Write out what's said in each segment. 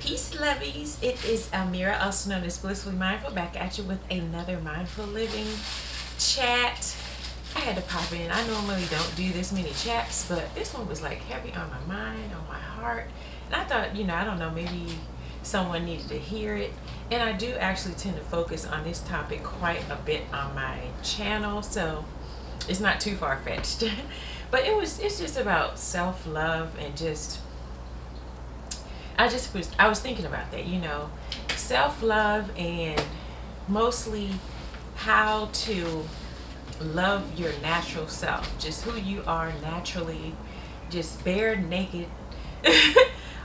Peace, lovies. It is Almira, also known as Blissfully Mindful, back at you with another Mindful Living Chat. I had to pop in. I normally don't do this many chats, but this one was like heavy on my mind, on my heart. And I thought, I don't know, maybe someone needed to hear it. And I do actually tend to focus on this topic quite a bit on my channel, so it's not too far-fetched. But it's just about self-love and I was thinking about that, self-love, and mostly how to love your natural self, just who you are naturally, just bare naked,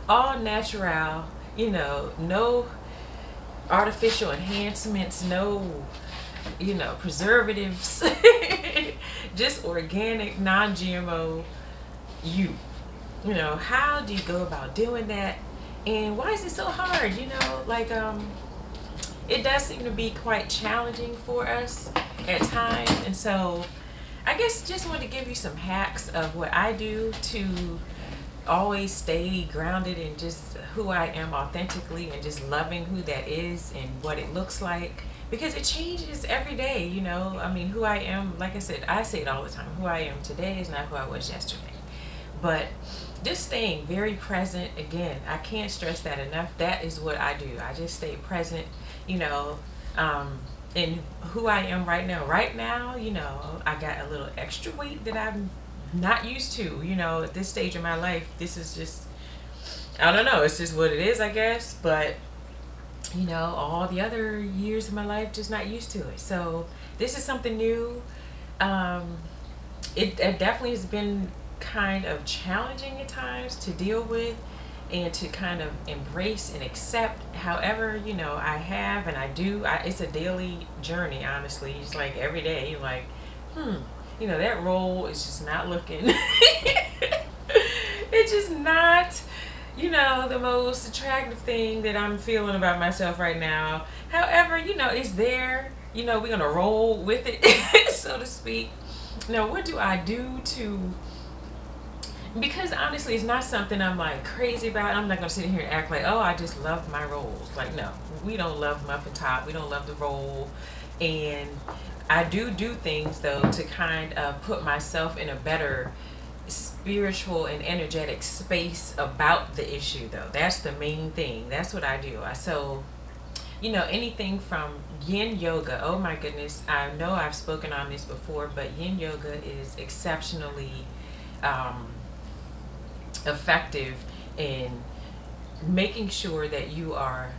all natural, no artificial enhancements, no, preservatives, just organic, non-GMO you. How do you go about doing that? And why is it so hard? It does seem to be quite challenging for us at times. And so I guess just want to give you some hacks of what I do to always stay grounded in just who I am authentically and just loving who that is and what it looks like. Because it changes every day, who I am, like I said, I say it all the time, who I am today is not who I was yesterday. But just staying very present, again, I can't stress that enough. That is what I do. I just stay present, in who I am right now. Right now, I got a little extra weight that I'm not used to, at this stage of my life. This is just, I don't know, it's just what it is, I guess. But, all the other years of my life, just not used to it. So this is something new. It definitely has been kind of challenging at times to deal with and to kind of embrace and accept. However, I have and I do. It's a daily journey, honestly. It's like every day you're like, that role is just not looking it's just not the most attractive thing that I'm feeling about myself right now. However, it's there. We're gonna roll with it so to speak. Now, what do I do to, because honestly it's not something I'm like crazy about. I'm not gonna sit here and act like, oh, I just love my roles. Like, no, we don't love muffin top, we don't love the role. And I do things though to kind of put myself in a better spiritual and energetic space about the issue though. That's the main thing. That's what I do. So anything from Yin Yoga. Oh my goodness, I know I've spoken on this before, but Yin Yoga is exceptionally effective in making sure that you have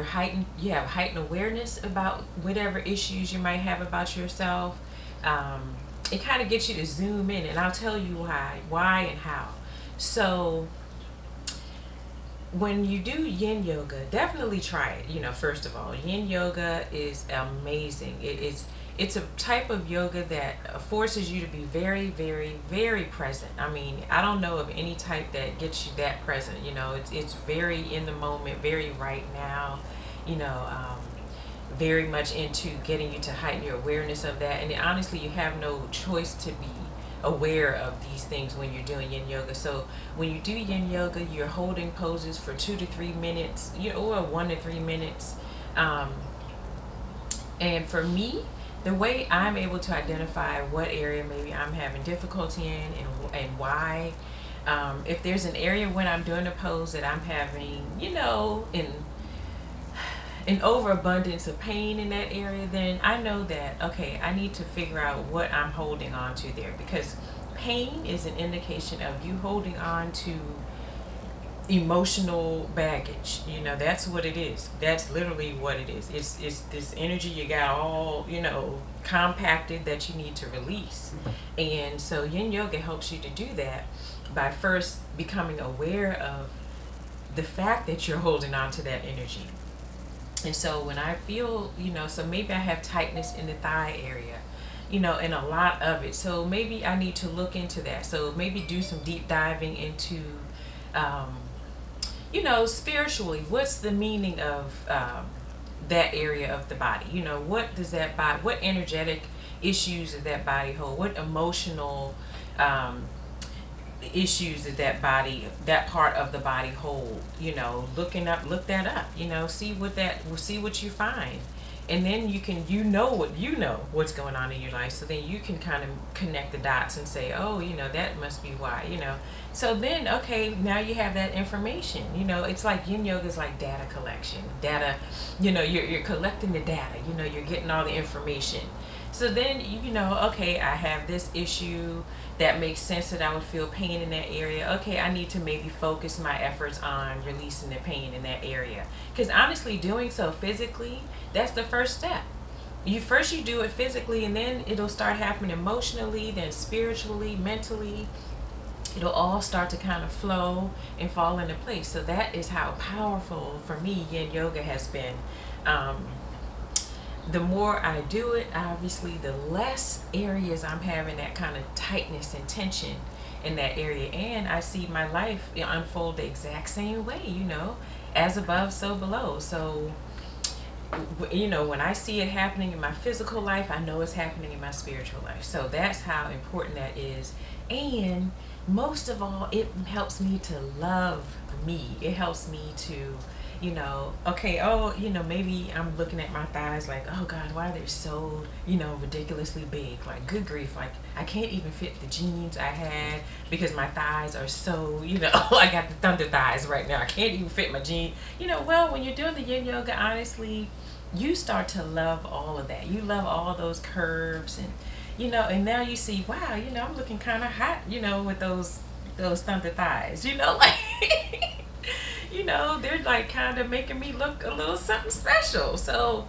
heightened awareness about whatever issues you might have about yourself. It kind of gets you to zoom in, and I'll tell you why and how. So when you do Yin Yoga, definitely try it. First of all, Yin Yoga is amazing. It's a type of yoga that forces you to be very, very, very present. I don't know of any type that gets you that present. It's very in the moment, very right now, very much into getting you to heighten your awareness of that. And honestly, you have no choice to be aware of these things when you're doing Yin Yoga. So when you do Yin Yoga, you're holding poses for 2 to 3 minutes, or 1 to 3 minutes. And for me, the way I'm able to identify what area maybe I'm having difficulty in and why, if there's an area when I'm doing a pose that I'm having, an overabundance of pain in that area, then I know that, okay, I need to figure out what I'm holding on to there, because pain is an indication of you holding on to emotional baggage. That's what it is. That's literally what it is. It's this energy you got all compacted that you need to release. And so Yin Yoga helps you to do that by first becoming aware of the fact that you're holding on to that energy. And so when I feel, so maybe I have tightness in the thigh area, and a lot of it, so maybe I need to look into that. So maybe do some deep diving into spiritually, what's the meaning of that area of the body? What does that body, what energetic issues does that body hold? What emotional issues that that part of the body hold. Look that up. See what you find, and then you know what's going on in your life. So then you can kind of connect the dots and say, oh, that must be why. So then, okay, now you have that information. It's like Yin Yoga is like data collection. Data, you're collecting the data. You're getting all the information. So then, okay, I have this issue that makes sense that I would feel pain in that area. Okay, I need to maybe focus my efforts on releasing the pain in that area. Because honestly, doing so physically, that's the first step. You do it physically, and then it'll start happening emotionally, then spiritually, mentally. It'll all start to kind of flow and fall into place. So that is how powerful for me Yin Yoga has been. The more I do it, obviously, the less areas I'm having that kind of tightness and tension in that area. And I see my life unfold the exact same way, as above, so below. So, when I see it happening in my physical life, I know it's happening in my spiritual life. So that's how important that is. And most of all, it helps me to love me. It helps me to okay, maybe I'm looking at my thighs like, oh God, why are they so, ridiculously big? Like, good grief, like, I can't even fit the jeans I had because my thighs are so, I got the thunder thighs right now. I can't even fit my jeans. Well, when you're doing the Yin Yoga, honestly, you start to love all of that. You love all those curves and, and now you see, wow, I'm looking kind of hot, with those thunder thighs, like... they're like kind of making me look a little something special. So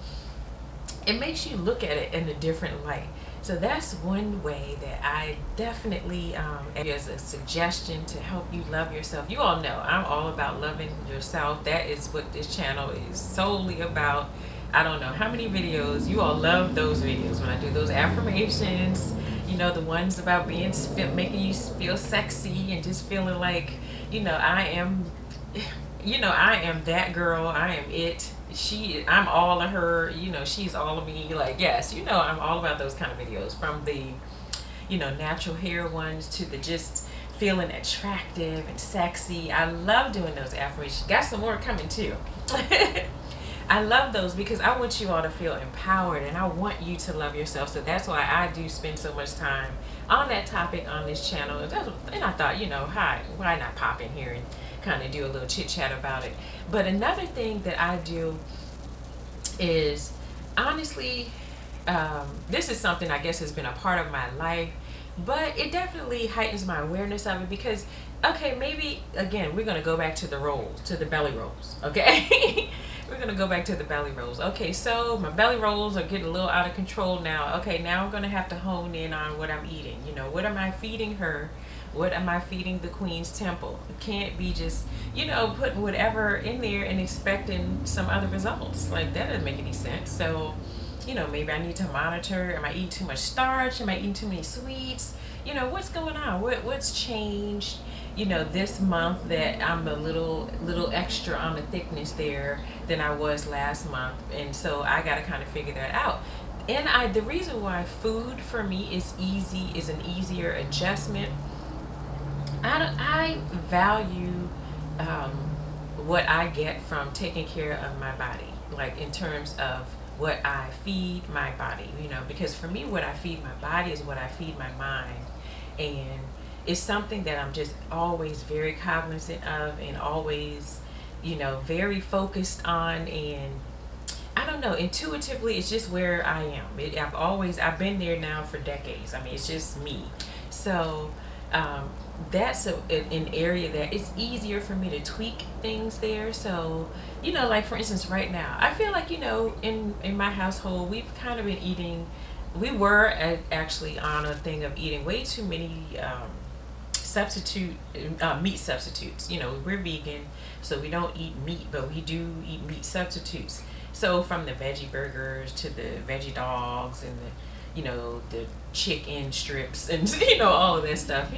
it makes you look at it in a different light. So that's one way that I definitely, as a suggestion to help you love yourself. You all know I'm all about loving yourself. That is what this channel is solely about. I don't know how many videos. You all love those videos when I do those affirmations. The ones about making you feel sexy and just feeling like, I am... I am that girl. I am it. I'm all of her. She's all of me. Like, yes, I'm all about those kind of videos. From the, natural hair ones to the just feeling attractive and sexy. I love doing those affirmations. Got some more coming too. I love those because I want you all to feel empowered and I want you to love yourself. So that's why I do spend so much time on that topic on this channel. And I thought, hi, why not pop in here and kind of do a little chit chat about it. But another thing that I do is, honestly, this is something I guess has been a part of my life, but it definitely heightens my awareness of it because, okay, maybe, again, we're going to go back to the rolls, to the belly rolls, okay? We're going to go back to the belly rolls. Okay, so my belly rolls are getting a little out of control now. Okay, now I'm going to have to hone in on what I'm eating. What am I feeding her? What am I feeding the Queen's Temple? It can't be just, putting whatever in there and expecting some other results. Like, that doesn't make any sense. So, maybe I need to monitor. Am I eating too much starch? Am I eating too many sweets? What's going on? What's changed, this month that I'm a little extra on the thickness there than I was last month. And so I got to kind of figure that out. And the reason why food for me is an easier adjustment. I value what I get from taking care of my body, like in terms of what I feed my body, because for me, what I feed my body is what I feed my mind. And it's something that I'm just always very cognizant of and always, very focused on. And I don't know, intuitively, it's just where I am. I've been there now for decades. I mean, it's just me. So, that's an area that it's easier for me to tweak things there. So, like for instance, right now, I feel like, in my household, we've kind of been eating, we were actually on a thing of eating way too many meat substitutes. We're vegan, so we don't eat meat, but we do eat meat substitutes. So from the veggie burgers to the veggie dogs and the chicken strips and, all of that stuff,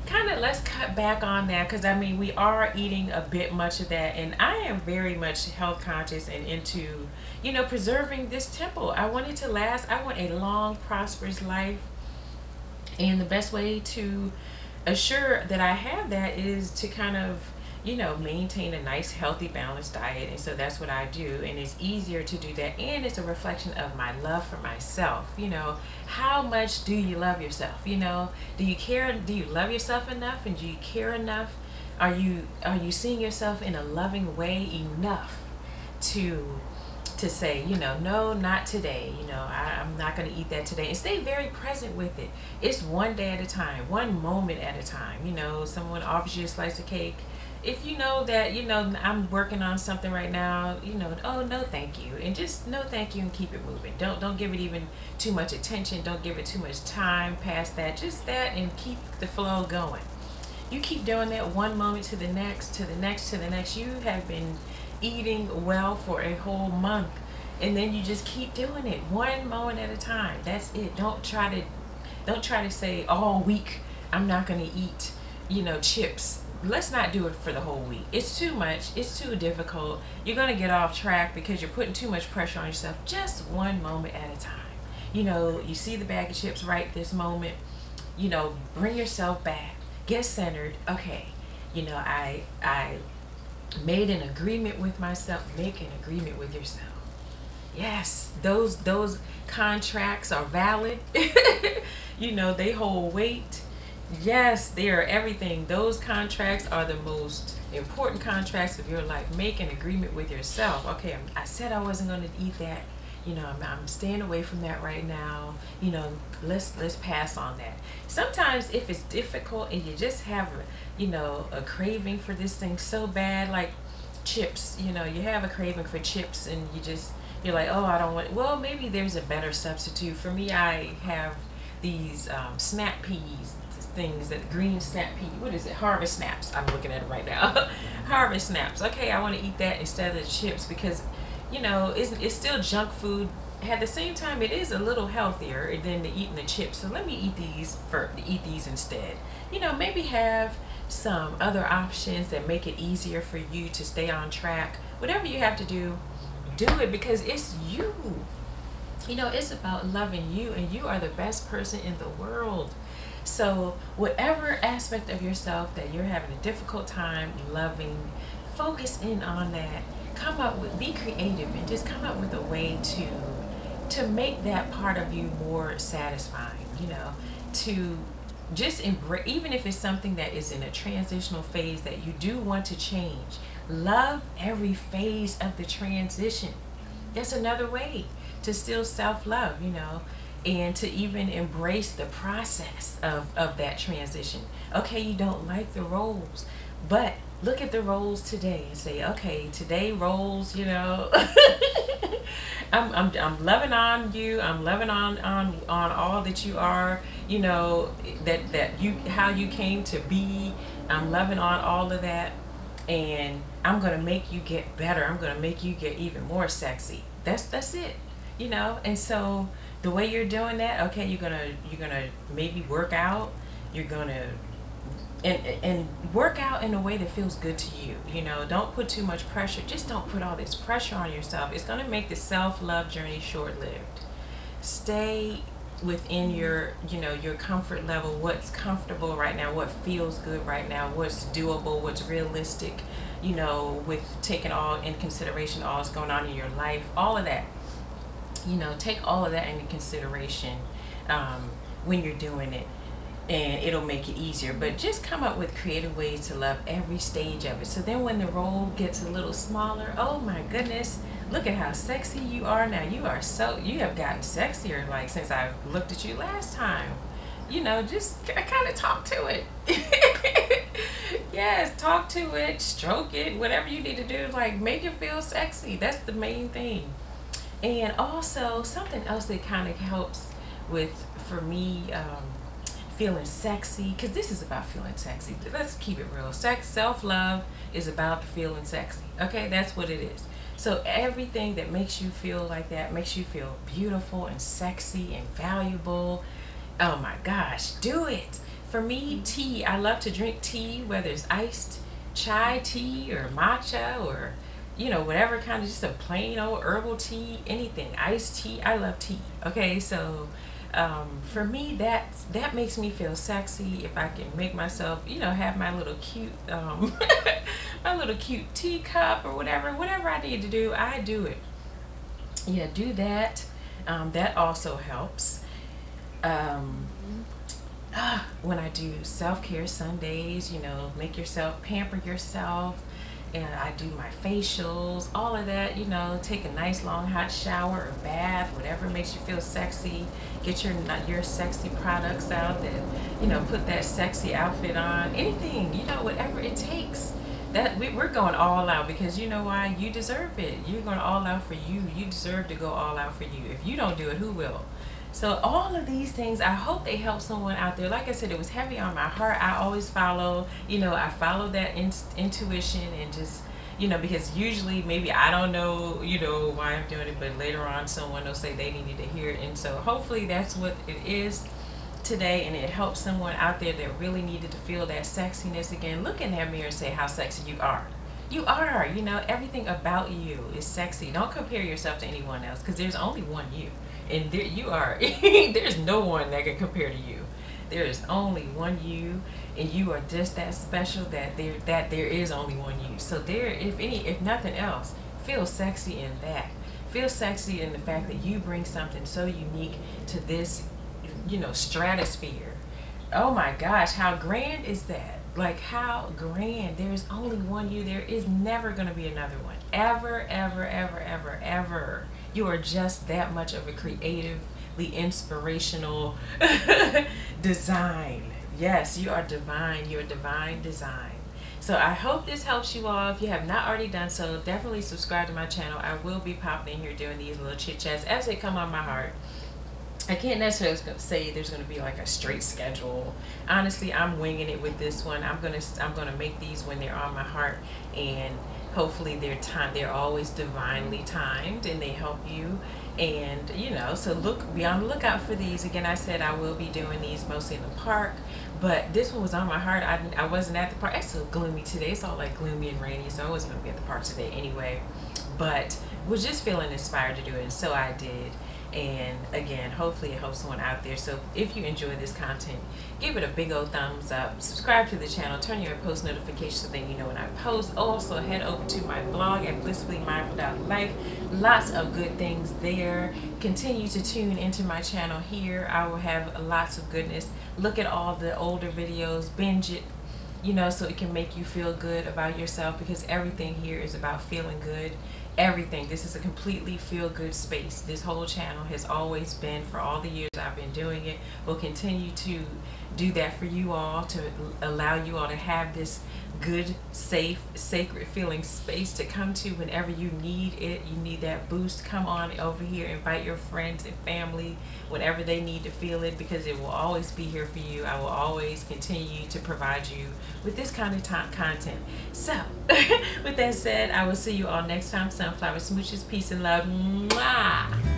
kind of let's cut back on that. Because, I mean, we are eating a bit much of that. And I am very much health conscious and into, preserving this temple. I want it to last. I want a long, prosperous life. And the best way to assure that I have that is to kind of, maintain a nice, healthy, balanced diet. And so that's what I do. And it's easier to do that. And it's a reflection of my love for myself. How much do you love yourself? Do you care? Do you love yourself enough? And do you care enough? Are you seeing yourself in a loving way enough to say, no, not today. I'm not going to eat that today, and stay very present with it. It's one day at a time, one moment at a time. Someone offers you a slice of cake. If you know that, I'm working on something right now, oh, no, thank you. And just no, thank you, and keep it moving. Don't give it even too much attention. Don't give it too much time past that. Just that, and keep the flow going. You keep doing that one moment to the next, to the next, to the next. You have been eating well for a whole month, and then you just keep doing it one moment at a time. That's it. Don't try to say all week I'm not going to eat chips. Let's not do it for the whole week. It's too much. It's too difficult. You're going to get off track because you're putting too much pressure on yourself. Just one moment at a time. You see the bag of chips right this moment. Bring yourself back. Get centered. Okay, I made an agreement with myself. Make an agreement with yourself. Yes, those contracts are valid. They hold weight. Yes, they are everything. Those contracts are the most important contracts of your life. Make an agreement with yourself. Okay, I said I wasn't going to eat that. I'm staying away from that right now. Let's pass on that. Sometimes if it's difficult and you just have a craving for this thing so bad, like chips, you have a craving for chips, and you're like, oh, I don't want, well, maybe there's a better substitute. For me, I have these snap peas things, that green snap pea, what is it, harvest snaps. I'm looking at it right now. Harvest snaps. Okay, I want to eat that instead of the chips because it's still junk food. At the same time, it is a little healthier than eating the chips. So let me eat these instead. Maybe have some other options that make it easier for you to stay on track. Whatever you have to do it because it's you. It's about loving you, and you are the best person in the world. So whatever aspect of yourself that you're having a difficult time loving, focus in on that. Be creative and just come up with a way to make that part of you more satisfying, to just embrace, even if it's something that is in a transitional phase that you do want to change. Love every phase of the transition. That's another way to still self-love, and to even embrace the process of that transition. Okay, you don't like the roles, but look at the roles today and say, okay, today roles, I'm loving on you. I'm loving on all that you are, that you, how you came to be. I'm loving on all of that, and I'm going to make you get better. I'm going to make you get even more sexy. That's it, and so the way you're doing that, okay, you're gonna maybe work out. You're gonna and work out in a way that feels good to you. Don't put too much pressure. Just don't put all this pressure on yourself. It's gonna make the self-love journey short-lived. Stay within your comfort level. What's comfortable right now, what feels good right now, what's doable, what's realistic, with taking all in consideration all that's going on in your life, all of that. Take all of that into consideration when you're doing it, and it'll make it easier. But just come up with creative ways to love every stage of it. So then when the role gets a little smaller, oh my goodness, look at how sexy you are now. You have gotten sexier, like, since I looked at you last time. Just kind of talk to it. Yes, talk to it, stroke it, whatever you need to do, like, make it feel sexy. That's the main thing. And also something else that kind of helps for me, feeling sexy, because this is about feeling sexy. Let's keep it real. Self-love is about feeling sexy. Okay, that's what it is. So everything that makes you feel like that, makes you feel beautiful and sexy and valuable, oh my gosh, do it. For me, tea. I love to drink tea, whether it's iced chai tea or matcha or whatever kind of, just a plain old herbal tea, anything, iced tea. I love tea. Okay, so For me, that makes me feel sexy. If I can make myself, have my little cute, my little cute teacup or whatever I need to do, I do it. Yeah, do that. That also helps. Um, when I do self-care Sundays, make yourself, pamper yourself, and I do my facials, all of that, take a nice long hot shower or bath, whatever makes you feel sexy. Get your sexy products out that, put that sexy outfit on, anything, whatever it takes. We're going all out, because you know why? You deserve it. You're going all out for you. You deserve to go all out for you. If you don't do it, who will? So all of these things, I hope they help someone out there. Like I said, it was heavy on my heart. I always follow, I follow that intuition, and just, because usually maybe I don't know, why I'm doing it, but later on someone will say they needed to hear it. And so hopefully that's what it is today, and it helps someone out there that really needed to feel that sexiness again. Look in that mirror and say how sexy you are. You are, everything about you is sexy. Don't compare yourself to anyone else, because there's only one you. And there you are. There's no one that can compare to you. There is only one you, and you are just that special that there is only one you. So if nothing else, feel sexy in that. Feel sexy in the fact that you bring something so unique to this, stratosphere. Oh my gosh, how grand is that? Like, how grand. There is only one you. There is never going to be another one. Ever, ever, ever, ever, ever. You are just that much of a creatively inspirational design. Yes, you are divine. You're a divine design. So I hope this helps you all. If you have not already done so, definitely subscribe to my channel. I will be popping in here doing these little chit chats as they come on my heart. I can't necessarily say there's going to be like a straight schedule. Honestly, I'm winging it with this one. I'm gonna make these when they're on my heart, and hopefully they're always divinely timed, and they help you. And so be on the lookout for these. Again, I said I will be doing these mostly in the park, but this one was on my heart. I wasn't at the park. It's so gloomy today. It's all like gloomy and rainy, so I wasn't going to be at the park today anyway, but was just feeling inspired to do it, and so I did. And again, hopefully it helps someone out there. So if you enjoy this content, give it a big old thumbs up, subscribe to the channel, turn your post notifications so that you know when I post. Also head over to my blog at blissfullymindful.life. Lots of good things there. Continue to tune into my channel here. I will have lots of goodness. Look at all the older videos, binge it, so it can make you feel good about yourself, because everything here is about feeling good. Everything. This is a completely feel-good space. This whole channel has always been, for all the years I've been doing it, will continue to do that for you all, to allow you all to have this good, safe, sacred feeling space to come to whenever you need it. You need that boost, come on over here, invite your friends and family whenever they need to feel it, because it will always be here for you. I will always continue to provide you with this kind of content. So with that said, I will see you all next time. Sunflower smooches, peace and love. Mwah!